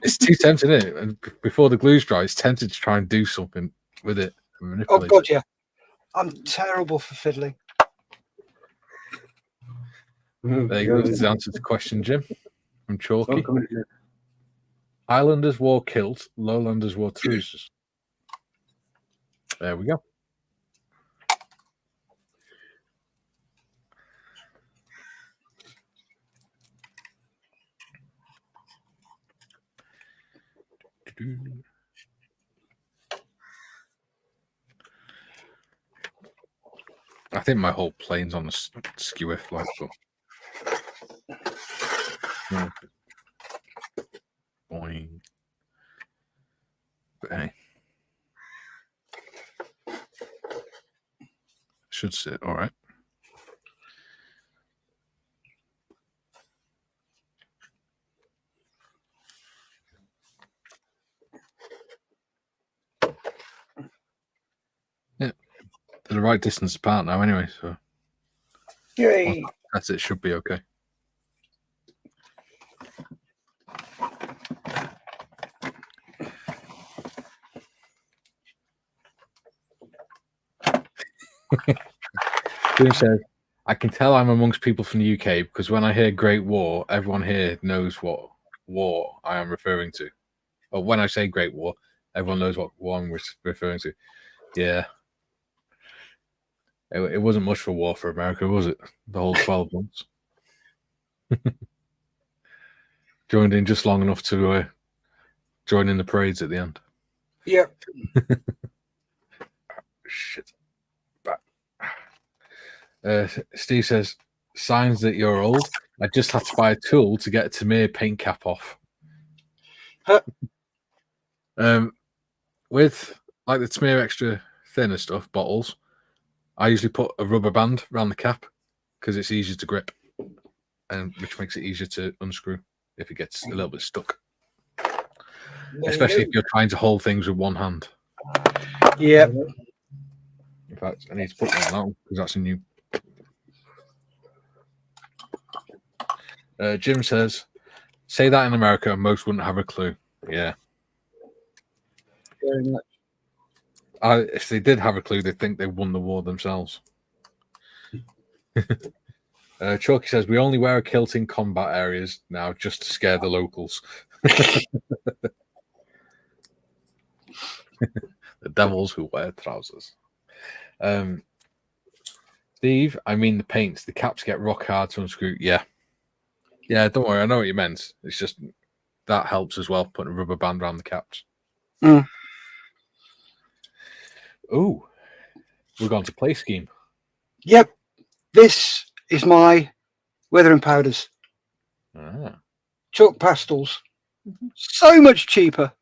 It's too tempting, isn't it? And before the glue's dry, it's tempted to try and do something with it. Oh God, yeah. I'm terrible for fiddling. There you go. That's the answer to the question, Jim. From Chalky. Highlanders wore kilt, Lowlanders wore trousers. There we go. I think my whole plane's on a skew if like so. Yeah. Boing. But hey. Should sit all right. Yeah. They're the right distance apart now anyway, so Yay. that's it, should be okay. Jim says, I can tell I'm amongst people from the UK because when I hear Great War, everyone here knows what war I am referring to. Or when I say Great War, everyone knows what war I'm referring to. Yeah. It wasn't much for war for America, was it? The whole 12 months. Joined in just long enough to join in the parades at the end. Yep. Shit. Steve says, signs that you're old. I just had to buy a tool to get a Tamir paint cap off. Huh. With like the Tamir extra thinner stuff, bottles, I usually put a rubber band around the cap because it's easier to grip, and which makes it easier to unscrew if it gets a little bit stuck. Especially if you're trying to hold things with one hand. Yep. In fact, I need to put one on because that's a new. Jim says, say that in America and most wouldn't have a clue. Yeah. Very much. If they did have a clue, they'd think they won the war themselves. Chalky says, we only wear a kilt in combat areas now just to scare the locals. The devils who wear trousers. Steve, I mean the paints. The caps get rock hard to unscrew. Yeah. Yeah, don't worry. I know what you meant. It's just that helps as well, putting a rubber band around the caps. Mm. Oh, we're going to play scheme. Yep. This is my weathering powders. Ah. Chalk pastels. So much cheaper.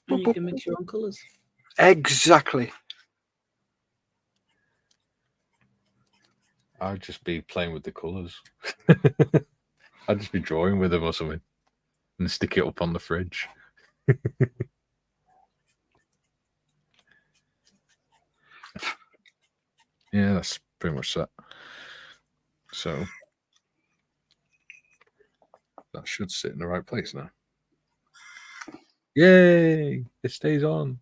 And you can mix your own colours. Exactly. I'd just be playing with the colours. I'd just be drawing with them or something and stick it up on the fridge. Yeah, that's pretty much that. So that should sit in the right place now. Yay! It stays on.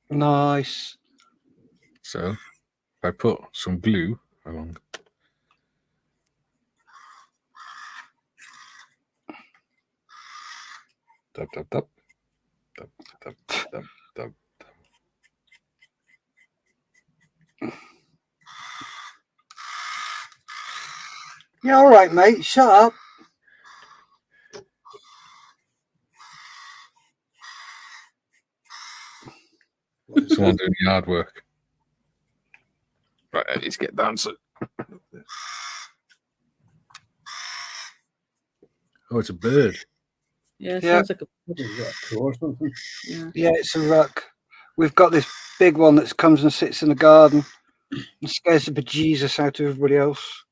Nice. So if I put some glue along. Dab, dab, dab. dum, dum, dum. Yeah, all right, mate. Shut up. Someone doing yard work. Right, I need to get down. So... Oh, it's a bird. Yeah, it Yeah. sounds like a. Is that a crow or something? Yeah. Yeah, it's a ruck. We've got this big one that comes and sits in the garden and scares the bejesus out of everybody else.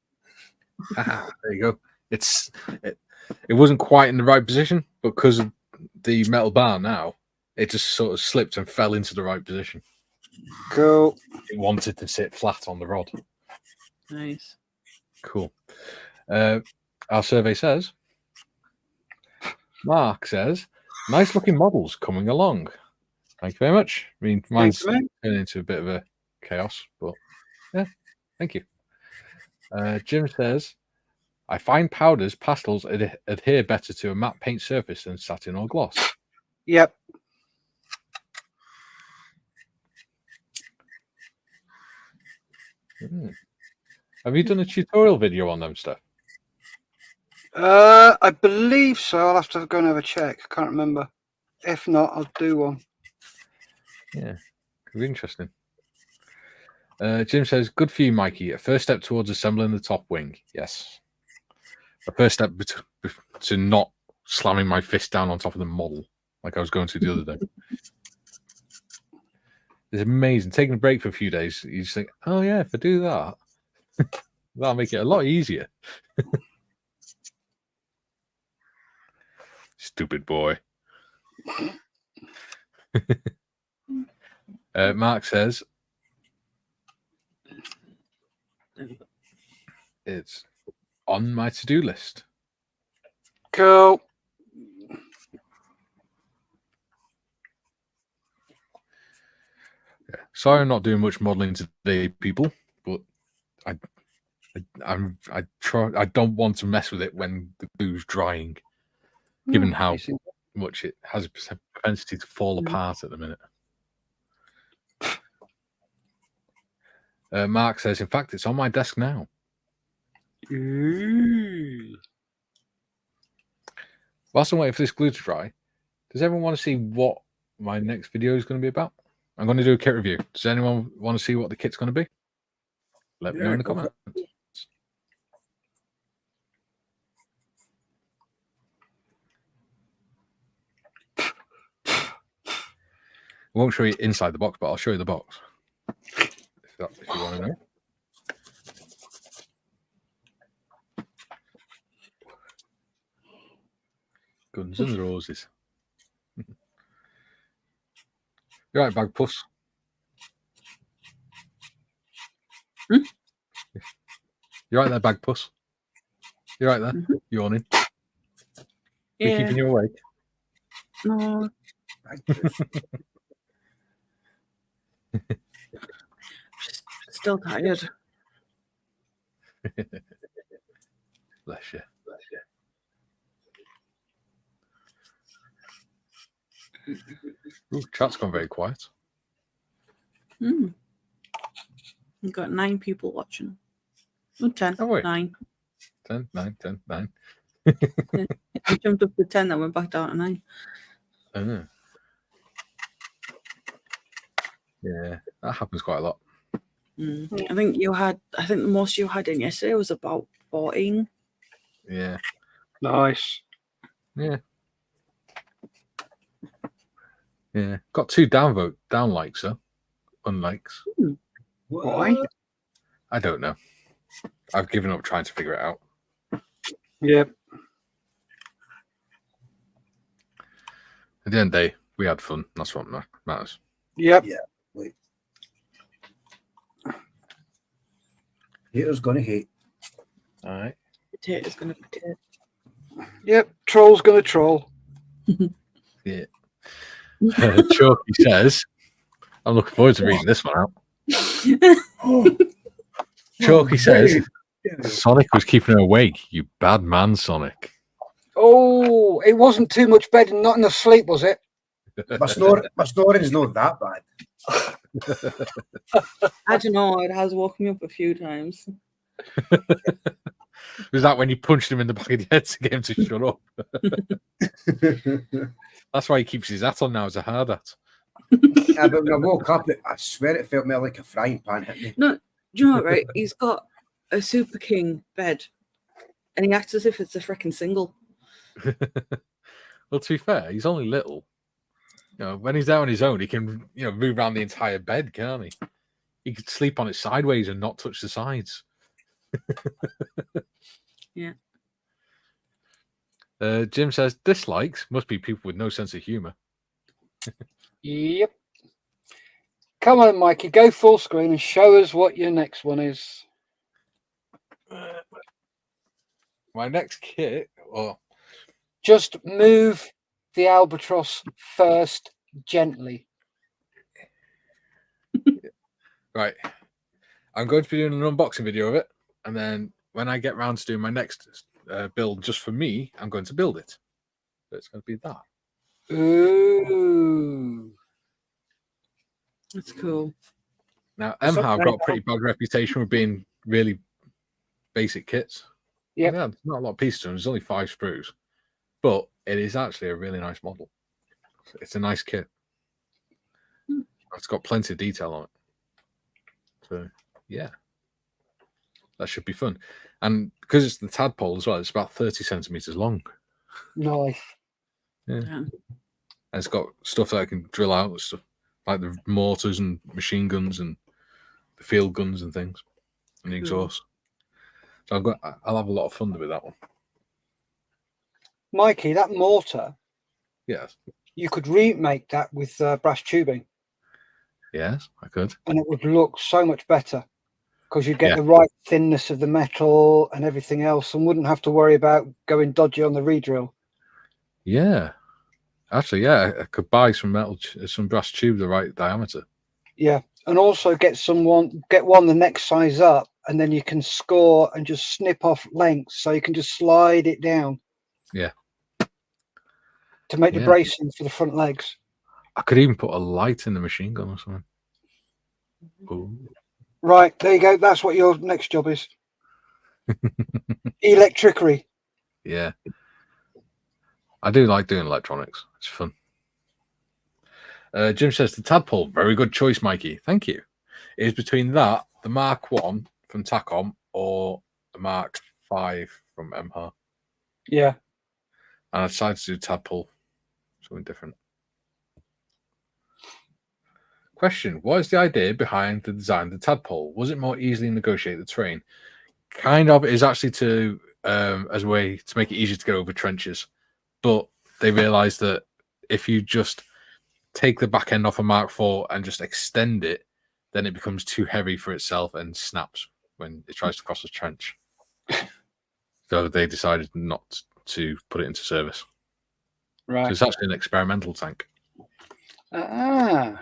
There you go. It wasn't quite in the right position, but because of the metal bar now, it just sort of slipped and fell into the right position. Cool. It wanted to sit flat on the rod. Nice. Cool. Our survey says, Mark says, nice looking models coming along. Thank you very much. I mean, mine's Thanks, mate. turned into a bit of a chaos, but yeah, thank you. Jim says, I find powders, pastels adhere better to a matte paint surface than satin or gloss. Yep. Have you done a tutorial video on them stuff? I believe so. I'll have to go and have a check. I can't remember. If not, I'll do one. Yeah, could be interesting. Jim says, good for you, Mikey. A first step towards assembling the top wing. Yes. A first step to not slamming my fist down on top of the model like I was going to the other day. It's amazing. Taking a break for a few days, you just think, oh, yeah, if I do that, that'll make it a lot easier. Stupid boy. Mark says, it's on my to-do list. Cool. Yeah. Sorry, I'm not doing much modeling today, people, but I don't want to mess with it when the glue's drying, given how much it has a propensity to fall apart at the minute. Mark says, in fact, it's on my desk now. Ooh. Whilst I'm waiting for this glue to dry, does everyone want to see what my next video is going to be about? I'm going to do a kit review. Does anyone want to see what the kit's going to be? Let me know in the comments. I won't show you inside the box, but I'll show you the box. If you want to know. Guns and Roses. You're right, bag puss. Hmm? You're right there, bag puss. You're right there. Yawning. We're Yeah. keeping you awake. No. Still tired. Bless you. Ooh, chat's gone very quiet. We've got 9 people watching. Oh, 10. Oh, wait. 9. 10, 9, 10, 9. I jumped up to 10, then went back down to 9. Yeah, that happens quite a lot. I think the most you had in yesterday was about 14. Yeah. Nice. Yeah. Yeah. Got 2 down likes, though. Unlikes. Why? I don't know. I've given up trying to figure it out. Yep. At the end of the day, we had fun. That's what matters. Yep. Yeah. Wait. Haters gonna hate. All right. Potato's gonna potato. Yep. Troll's gonna troll. Yeah. Chalky says, I'm looking forward to reading this one out. Chalky says, Sonic was keeping her awake. You bad man, Sonic. Oh, it wasn't too much bedding, not enough sleep, was it? My snoring's not that bad. I don't know. It has woken me up a few times. Was that when you punched him in the back of the head to get him to shut up? That's why he keeps his hat on now as a hard hat. Yeah, but when I woke up, I swear it felt more like a frying pan hit me. No, do you know what, right? He's got a Super King bed, and he acts as if it's a freaking single. Well, to be fair, he's only little. You know, when he's out on his own, he can, move around the entire bed, can't he? He could sleep on it sideways and not touch the sides. Yeah. Jim says dislikes must be people with no sense of humor. Yep. Come on, Mikey, go full screen and show us what your next one is. My next kit, Just move the Albatros first gently. right. I'm going to be doing an unboxing video of it, and then when I get round to doing my next build just for me, I'm going to build it. So it's going to be that. Ooh. That's cool. Now, MHAV got a pretty bad reputation with being really basic kits. Yep. Yeah, not a lot of pieces to them. There's only 5 sprues. But it is actually a really nice model. It's a nice kit. It's got plenty of detail on it. So, yeah. That should be fun. And because it's the tadpole as well, it's about 30 centimeters long. Nice. Yeah. And it's got stuff that I can drill out and stuff, like the mortars and machine guns and the field guns and things, and the exhaust. So I'll have a lot of fun with that one. Mikey, that mortar, Yes. you could remake that with brass tubing. Yes, I could. And it would look so much better because you'd get the right thinness of the metal and everything else and wouldn't have to worry about going dodgy on the re-drill. Yeah. Actually, yeah, I could buy some brass tube the right diameter. Yeah. And also get one the next size up, and then you can score and just snip off lengths so you can just slide it down. Yeah. To make the bracing for the front legs. I could even put a light in the machine gun or something. Ooh. Right, there you go. That's what your next job is. Electricity. Yeah. I do like doing electronics. It's fun. Jim says the tadpole, very good choice, Mikey. Thank you. It is between that, the Mark 1 from Tacom, or the Mark 5 from MHAR. Yeah. And I decided to do tadpole. Something different. Question: what is the idea behind the design of the tadpole? Was it more easily negotiate the terrain? Kind of. It is actually to as a way to make it easier to get over trenches. But they realized that if you just take the back end off a Mark IV and just extend it, then it becomes too heavy for itself and snaps when it tries to cross a trench. So they decided not to put it into service. Right. So it's actually an experimental tank. Ah.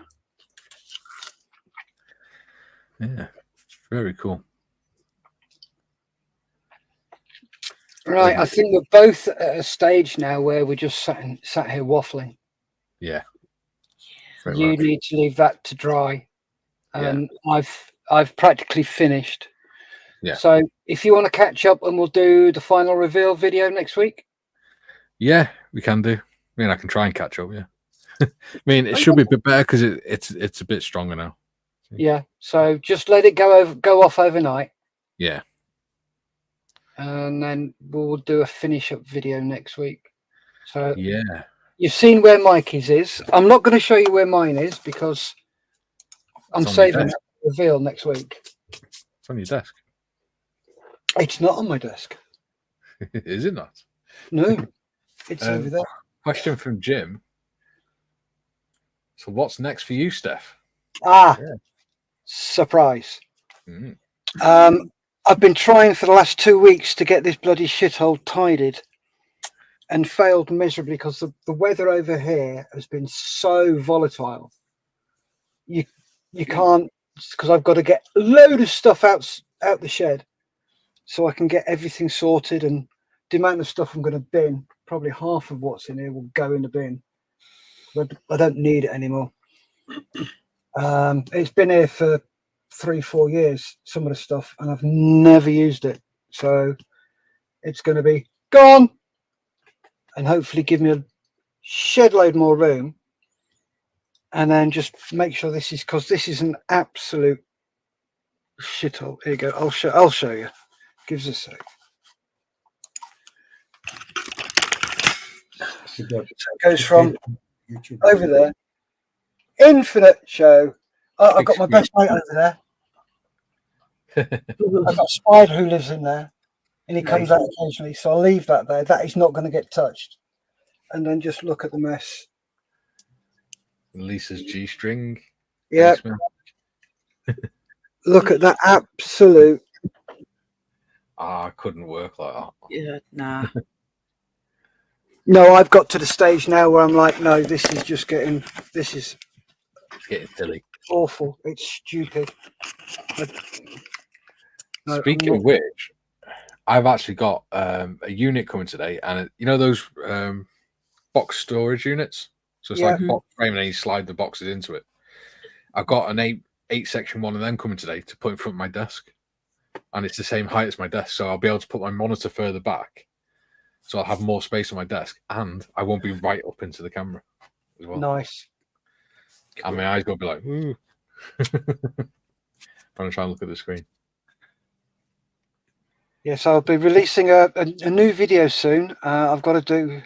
Yeah. Very cool. Right. I think we're both at a stage now where we're just sat here waffling. Yeah. You need to leave that to dry. And I've practically finished. Yeah. So if you want to catch up and we'll do the final reveal video next week. Yeah, we can do. I mean, I can try and catch up. Yeah. I mean, it should be a bit better because it's a bit stronger now. Yeah. So just let it go off overnight. Yeah. And then we'll do a finish up video next week. So yeah, you've seen where Mikey's is. I'm not going to show you where mine is because I'm saving that reveal next week. It's on your desk. It's not on my desk. Is it not? No, it's over there. Question from Jim. So what's next for you, Steff? Surprise. Mm. I've been trying for the last 2 weeks to get this bloody shithole tidied and failed miserably because the weather over here has been so volatile. You can't, because I've got to get a load of stuff out the shed so I can get everything sorted, and the amount of stuff I'm going to bin, probably half of what's in here will go in the bin. but I don't need it anymore. It's been here for 3-4 years, some of the stuff, and I've never used it. So it's going to be gone, and hopefully give me a shed load more room. And then just make sure this is, because this is an absolute shithole. Here you go. I'll show you. Give us a sec. So it goes from over there. Infinite show. Oh, I've got my best mate over there. I've got a spider who lives in there, and he comes out occasionally. So I'll leave that there. That is not going to get touched. And then just look at the mess. Lisa's G-string. Yeah. Look at that absolute. I couldn't work like that. Yeah, nah. No, I've got to the stage now where I'm like, no, this is just getting. This is It's getting silly. awful. It's stupid. No, Speaking of which, I've actually got a unit coming today, and you know those box storage units. So it's like a box frame, and then you slide the boxes into it. I've got an eight section one of them coming today to put in front of my desk, and it's the same height as my desk, so I'll be able to put my monitor further back, so I'll have more space on my desk, and I won't be right up into the camera as well. Nice. And my eyes will be like, ooh. Trying to try and look at the screen. Yes, I'll be releasing a new video soon. I've got to do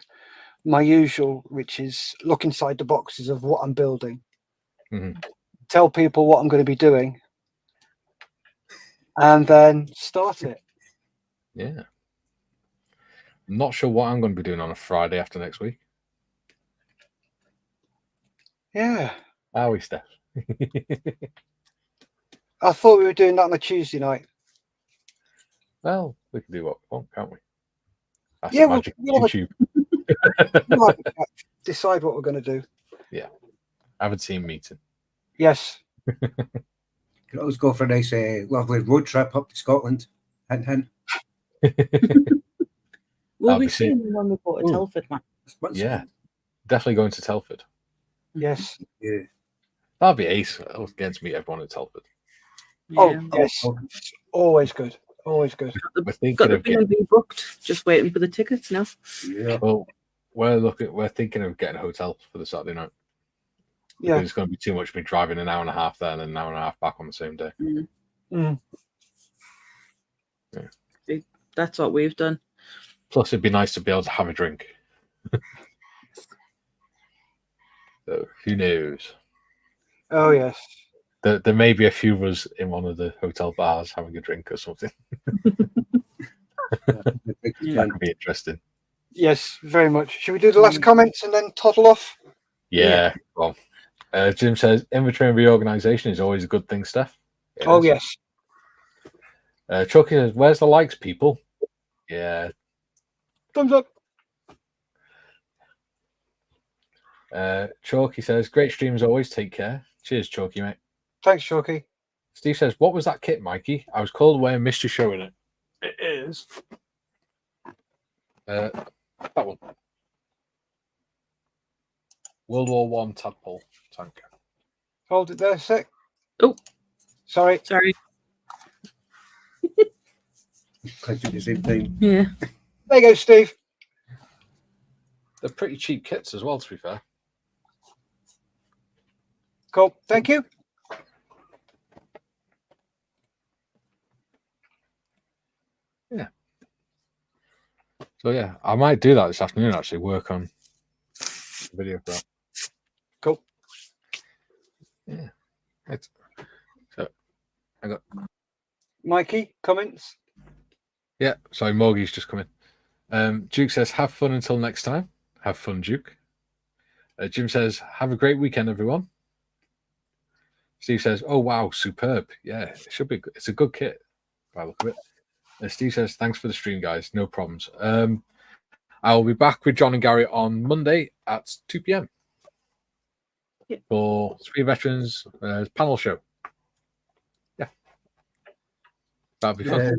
my usual, which is look inside the boxes of what I'm building, tell people what I'm going to be doing, and then start it. Yeah. I'm not sure what I'm going to be doing on a Friday after next week. Yeah. Are we, Steff? I thought we were doing that on a Tuesday night. Well, we can do what we want, can't we? That's Yeah, the magic of YouTube. We'll have a chat, decide what we're going to do. Yeah. I haven't seen meeting. Yes. You can always go for a nice, lovely road trip up to Scotland. Hint, hint. We'll I'll be be seeing- seeing when we go to Telford, man. Yeah. Definitely going to Telford. Yes. Yeah. That'd be ace. I'll get to meet everyone at Telford. Oh, Yeah. yes. Always good. Always good. We're thinking Got the of getting, B&B booked. Just waiting for the tickets now. Yeah. well, we're thinking of getting a hotel for the Saturday night. Yeah. Because it's going to be too much for me driving an hour and a half there and an hour and a half back on the same day. Mm. That's what we've done. Plus, it'd be nice to be able to have a drink. So, who knows? Oh, yes. There may be a few of us in one of the hotel bars having a drink or something. That could be interesting. Yes, very much. Should we do the last comments and then toddle off? Yeah. Well, Jim says inventory and reorganization is always a good thing, Steff. It Oh, is. yes. Chucky says, "Where's the likes, people?" Yeah. Thumbs up. Chalky says, "Great streams always. Take care." Cheers, Chalky, mate. Thanks, Chalky. Steve says, "What was that kit, Mikey? I was called away and missed you showing it." It is that one. World War One tadpole tanker. Hold it there a sec. Oh. Sorry. Sorry. Clicked at the same time. Yeah. There you go, Steve. They're pretty cheap kits as well, to be fair. Cool. Thank you. Yeah. So yeah, I might do that this afternoon. Actually, work on a video for that. Cool. Yeah. So I got. Mikey, comments? Yeah. Sorry, Morgie's just come in. Duke says, "Have fun until next time." Have fun, Duke. Jim says, "Have a great weekend, everyone." Steve says, "Oh wow, superb! Yeah, it should be. It's a good kit by the look of it." Steve says, "Thanks for the stream, guys. No problems. I'll be back with John and Gary on Monday at 2 p.m. for Three Veterans panel show. Yeah, that'll be fun.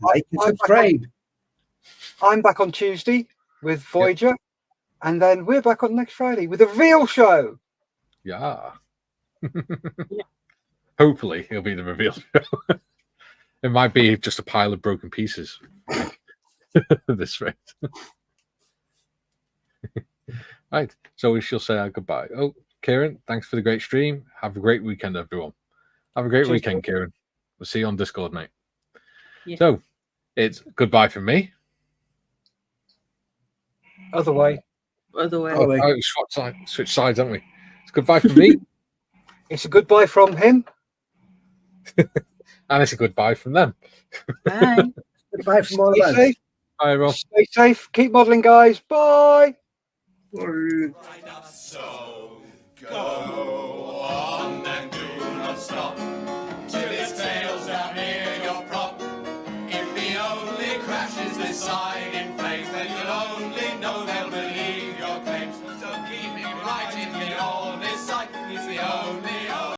Like and subscribe. I'm back on Tuesday with Voyager. And then we're back on next Friday with a real show. Yeah. Hopefully, it'll be the reveal show. It might be just a pile of broken pieces. This rate. Right. So we shall say our goodbye. Oh, Kieran, thanks for the great stream. Have a great weekend, everyone. Have a great Cheers, weekend, Kieran. We'll see you on Discord, mate. Yeah. So it's goodbye from me. Other way. Other way. Oh, switch sides, haven't we? It's goodbye from me. It's a goodbye from him. And it's a goodbye from them. Bye. Goodbye from all of Stay us. safe. Bye, everyone. Stay safe. Keep modeling, guys. Bye. So go on and do not stop till his tail's down near your prop. If he only crashes this side in flames, then you'll only know they'll believe your claims. So keep him right in the honest sight, he's the only